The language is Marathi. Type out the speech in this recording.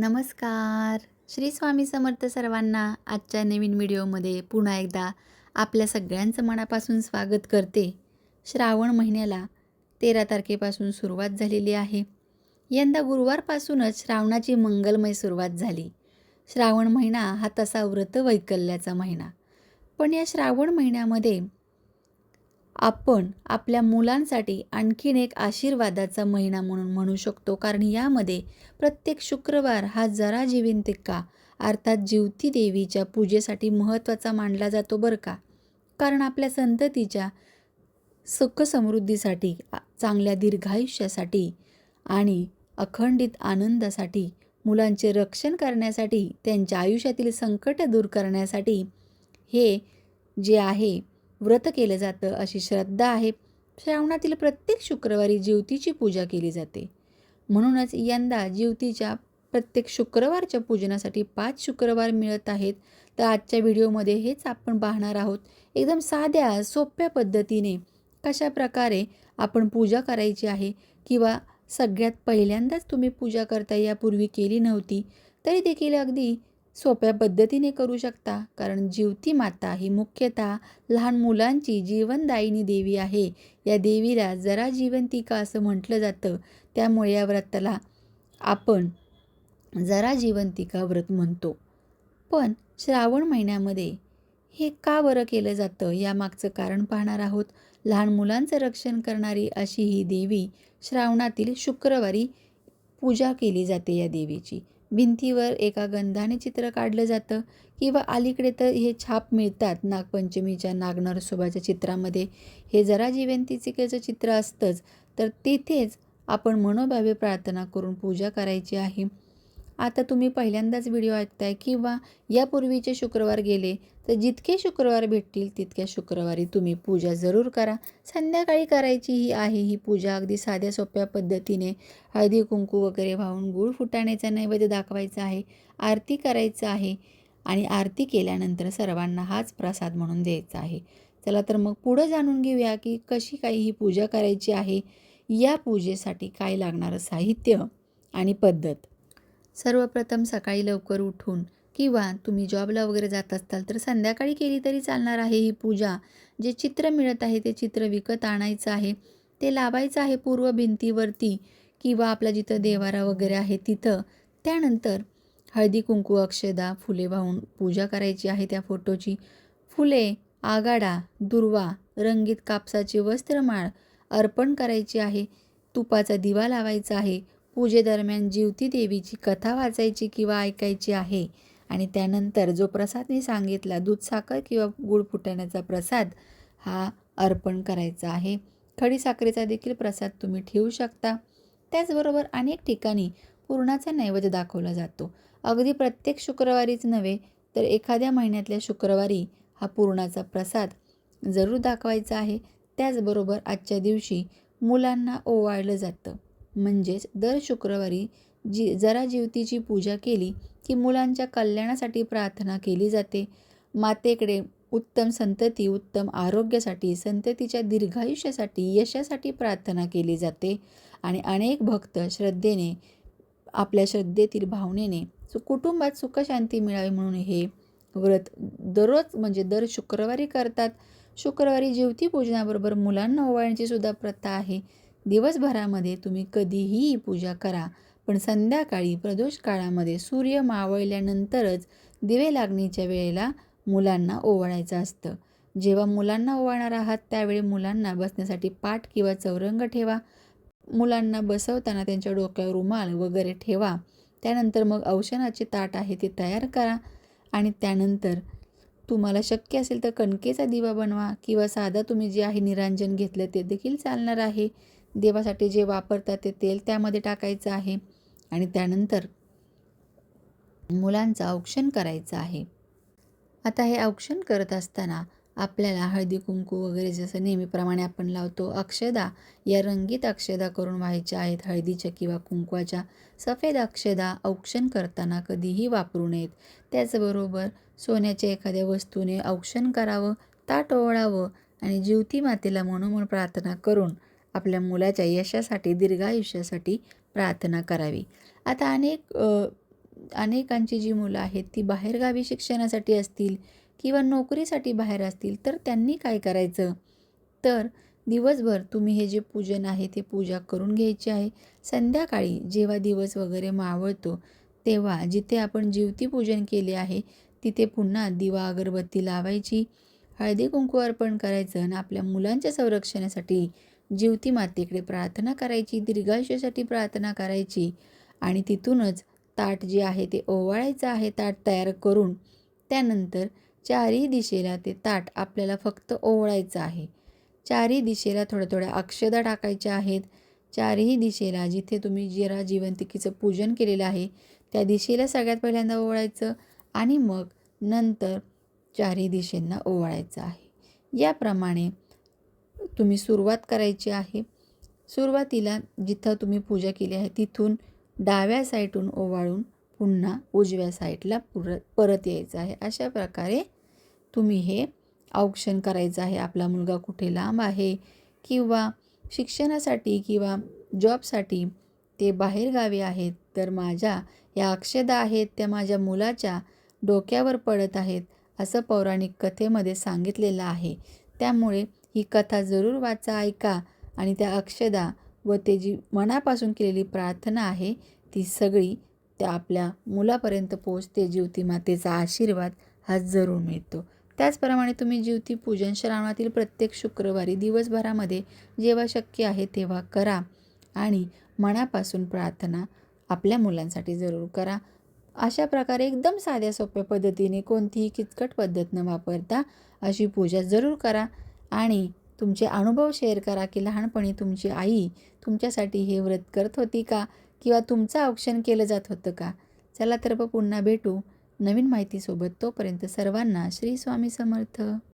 नमस्कार. श्री स्वामी समर्थ सर्वांना. आजच्या नवीन व्हिडिओमध्ये पुन्हा एकदा आपल्या सगळ्यांचं मनापासून स्वागत करते. श्रावण महिन्याला 13 तारखेपासून सुरुवात झालेली आहे. यंदा गुरुवारपासूनच श्रावणाची मंगलमय सुरुवात झाली. श्रावण महिना हा तसा व्रत वैकल्याचा महिना. पण या श्रावण महिन्यामध्ये आपण आपल्या मुलांसाठी आणखीन एक आशीर्वादाचा महिना म्हणून म्हणू शकतो. कारण यामध्ये प्रत्येक शुक्रवार हा जरा जिवंतिका अर्थात जिवती देवीच्या पूजेसाठी महत्त्वाचा मानला जातो बरं का. कारण आपल्या संततीच्या सुखसमृद्धीसाठी, चांगल्या दीर्घायुष्यासाठी आणि अखंडित आनंदासाठी, मुलांचे रक्षण करण्यासाठी, त्यांच्या आयुष्यातील संकट दूर करण्यासाठी हे जे आहे व्रत केलं जातं अशी श्रद्धा आहे. श्रावणातील प्रत्येक शुक्रवारी जिवतीची पूजा केली जाते. म्हणूनच यंदा जिवतीच्या प्रत्येक शुक्रवारच्या पूजनासाठी 5 शुक्रवार मिळत आहेत. तर आजच्या व्हिडिओमध्ये हेच आपण पाहणार आहोत. एकदम साध्या सोप्या पद्धतीने कशा प्रकारे आपण पूजा करायची आहे किंवा सगळ्यात पहिल्यांदाच तुम्ही पूजा करता यापूर्वी केली नव्हती तरी देखील अगदी सोप्या पद्धतीने करू शकता. कारण जिवती माता ही मुख्यतः लहान मुलांची जीवनदायिनी देवी आहे. या देवीला जरा जिवंतिका असं म्हटलं जातं. त्यामुळे या व्रताला आपण जरा जिवंतिका व्रत म्हणतो. पण श्रावण महिन्यामध्ये हे का बरं केलं जातं यामागचं कारण पाहणार आहोत. लहान मुलांचं रक्षण करणारी अशी ही देवी श्रावणातील शुक्रवारी पूजा केली जाते. या देवीची भिंतीवर एका गंधाने चित्र काढलं जातं किंवा अलीकडे तर हे छाप मिळतात नागपंचमीच्या नागनरसोबाच्या चित्रामध्ये. हे जरा जिवंतिकेचं चित्र असतंच. तर तिथेच आपण मनोभावे प्रार्थना करून पूजा करायची आहे. आता तुम्ही पहिल्यांदाच व्हिडिओ ऐकताय किंवा यापूर्वीचे शुक्रवार गेले तर जितके शुक्रवार भेटतील तितक्या शुक्रवारी तुम्ही पूजा जरूर करा. संध्याकाळी करायची ही पूजा अगदी साध्या सोप्या पद्धतीने हळदी कुंकू वगैरे वाहून गूळ फुटाण्याचा नैवेद्य दाखवायचा आहे, आरती करायचं आहे आणि आरती केल्यानंतर सर्वांना हाच प्रसाद म्हणून द्यायचा आहे. चला तर मग पुढं जाणून घेऊया की कशी काही ही पूजा करायची आहे. या पूजेसाठी काय लागणारं साहित्य आणि पद्धत. सर्वप्रथम सकाळी लवकर उठून किंवा तुम्ही जॉबला वगैरे जात असताल तर संध्याकाळी केली तरी चालणार आहे ही पूजा. जे चित्र मिळत आहे ते चित्र विकत आणायचं आहे. ते लावायचं आहे पूर्व भिंतीवरती किंवा आपला जिथं देवारा वगैरे आहे तिथं. त्यानंतर हळदी कुंकू अक्षदा फुले वाहून पूजा करायची आहे त्या फोटोची. फुले, आगाडा, दुर्वा, रंगीत कापसाची वस्त्रमाळ अर्पण करायची आहे. तुपाचा दिवा लावायचा आहे. पूजेदरम्यान जिवती देवीची कथा वाचायची किंवा ऐकायची आहे आणि त्यानंतर जो प्रसाद मी सांगितला दूध साखर किंवा गूळ फुटाण्याचा प्रसाद हा अर्पण करायचा आहे. खडीसाखरेचा देखील प्रसाद तुम्ही ठेवू शकता. त्याचबरोबर अनेक ठिकाणी पुरणाचा नैवेद्य दाखवला जातो. अगदी प्रत्येक शुक्रवारीच नव्हे तर एखाद्या महिन्यातल्या शुक्रवारी हा पुरणाचा प्रसाद जरूर दाखवायचा आहे. त्याचबरोबर आजच्या दिवशी मुलांना ओवाळलं जातं. म्हणजेच दर शुक्रवारी जरा जिवतीची पूजा केली की मुलांच्या कल्याणासाठी प्रार्थना केली जाते. मातेकडे उत्तम संतती, उत्तम आरोग्यासाठी, संततीच्या दीर्घायुष्यासाठी, यशासाठी प्रार्थना केली जाते आणि अनेक भक्त श्रद्धेने आपल्या श्रद्धेतील भावनेने कुटुंबात सुखशांती मिळावी म्हणून हे व्रत दर शुक्रवारी करतात. शुक्रवारी जिवती पूजनाबरोबर मुलांना ओवाळण्याची सुद्धा प्रथा आहे. दिवसभरामध्ये तुम्ही कधीही पूजा करा पण संध्याकाळी प्रदोष काळामध्ये सूर्य मावळल्यानंतरच दिवे लागणीच्या वेळेला मुलांना ओवाळायचं असतं. जेव्हा मुलांना ओवाळणार आहात त्यावेळी मुलांना बसण्यासाठी पाट किंवा चौरंग ठेवा. मुलांना बसवताना त्यांच्या डोक्यावर रुमाल वगैरे ठेवा. त्यानंतर मग औशणाचे ताट आहे ते तयार करा आणि त्यानंतर तुम्हाला शक्य असेल तर कणकेचा दिवा बनवा किंवा साधा तुम्ही जे आहे निरांजन घेतलं ते देखील चालणार आहे. देवासाठी जे वापरतात ते तेल त्यामध्ये टाकायचं आहे आणि त्यानंतर मुलांचं औक्षण करायचं आहे. आता हे औक्षण करत असताना आपल्याला हळदी कुंकू वगैरे जसं नेहमीप्रमाणे आपण लावतो अक्षदा या रंगीत अक्षदा करून व्हायच्या आहेत. हळदीच्या किंवा कुंकवाच्या सफेद अक्षदा औक्षण करताना कधीही वापरू नयेत. त्याचबरोबर सोन्याच्या एखाद्या वस्तूने औक्षण करावं, ताट ओवाळावं आणि जिवती मातेला मनोमन प्रार्थना करून आपल्या मुलाच्या यशासाठी, दीर्घायुष्यासाठी प्रार्थना करावी. आता अनेक अनेकांची जी मुलं आहेत ती बाहेरगावी शिक्षणासाठी असतील किंवा नोकरीसाठी बाहेर असतील, तर त्यांनी काय करायचं, तर दिवसभर तुम्ही हे जे पूजन आहे ते पूजा करून घ्यायची आहे. संध्याकाळी जेव्हा दिवस वगैरे मावळतो तेव्हा जिथे आपण ज्योती पूजन केले आहे तिथे पुन्हा दिवा अगरबत्ती लावायची, हळदी कुंकू अर्पण करायचं आणि आपल्या मुलांच्या संरक्षणासाठी ज्योती मातेकडे प्रार्थना करायची, दीर्घायुष्यासाठी प्रार्थना करायची आणि तिथूनच ताट जे आहे ते ओवाळायचं आहे, ताट तयार करून. त्यानंतर चारही दिशेला ते ताट आपल्याला फक्त ओवाळायचं आहे. चारही दिशेला थोड्या थोड्या अक्षदा टाकायच्या आहेत. चारही दिशेला जिथे तुम्ही जरा जिवंतिकीचं पूजन केलेलं आहे त्या दिशेला सगळ्यात पहिल्यांदा ओवाळायचं आणि मग नंतर चारही दिशेंना ओवाळायचं आहे. याप्रमाणे तुम्ही सुरुवात करायची आहे. सुरुवातीला जिथं तुम्ही पूजा केली आहे तिथून डाव्या साईडून ओवाळून पुन्हा उजव्या साईडला परत यायचं आहे. अशा प्रकारे तुम्ही हे औक्षण करायचं आहे. आपला मुलगा कुठे लांब आहे किंवा शिक्षणासाठी किंवा जॉबसाठी ते बाहेरगावी आहेत, तर माझ्या या अक्षदा आहेत त्या माझ्या मुलाच्या डोक्यावर पडत आहेत असं पौराणिक कथेमध्ये सांगितलेलं आहे. त्यामुळे ही कथा जरूर वाचा, ऐका आणि त्या अक्षदा व ते जी मनापासून केलेली प्रार्थना आहे ती सगळी त्या आपल्या मुलापर्यंत पोहोचते. ज्योती मातेचा आशीर्वाद हा जरूर मिळतो. त्याचप्रमाणे तुम्ही ज्योती पूजन श्रावणातील प्रत्येक शुक्रवारी दिवसभरामध्ये जेव्हा शक्य आहे तेव्हा करा आणि मनापासून प्रार्थना आपल्या मुलांसाठी जरूर करा. अशा प्रकारे एकदम साध्या सोप्या पद्धतीने कोणतीही किचकट पद्धत न वापरता अशी पूजा जरूर करा आणि तुमचे अनुभव शेअर करा की लहानपणी तुमची आई तुमच्यासाठी हे व्रत करत होती का किंवा तुमचं औक्षण केलं जात होतं का. चला तर पुन्हा भेटू नवीन माहितीसोबत. तोपर्यंत सर्वांना श्री स्वामी समर्थ.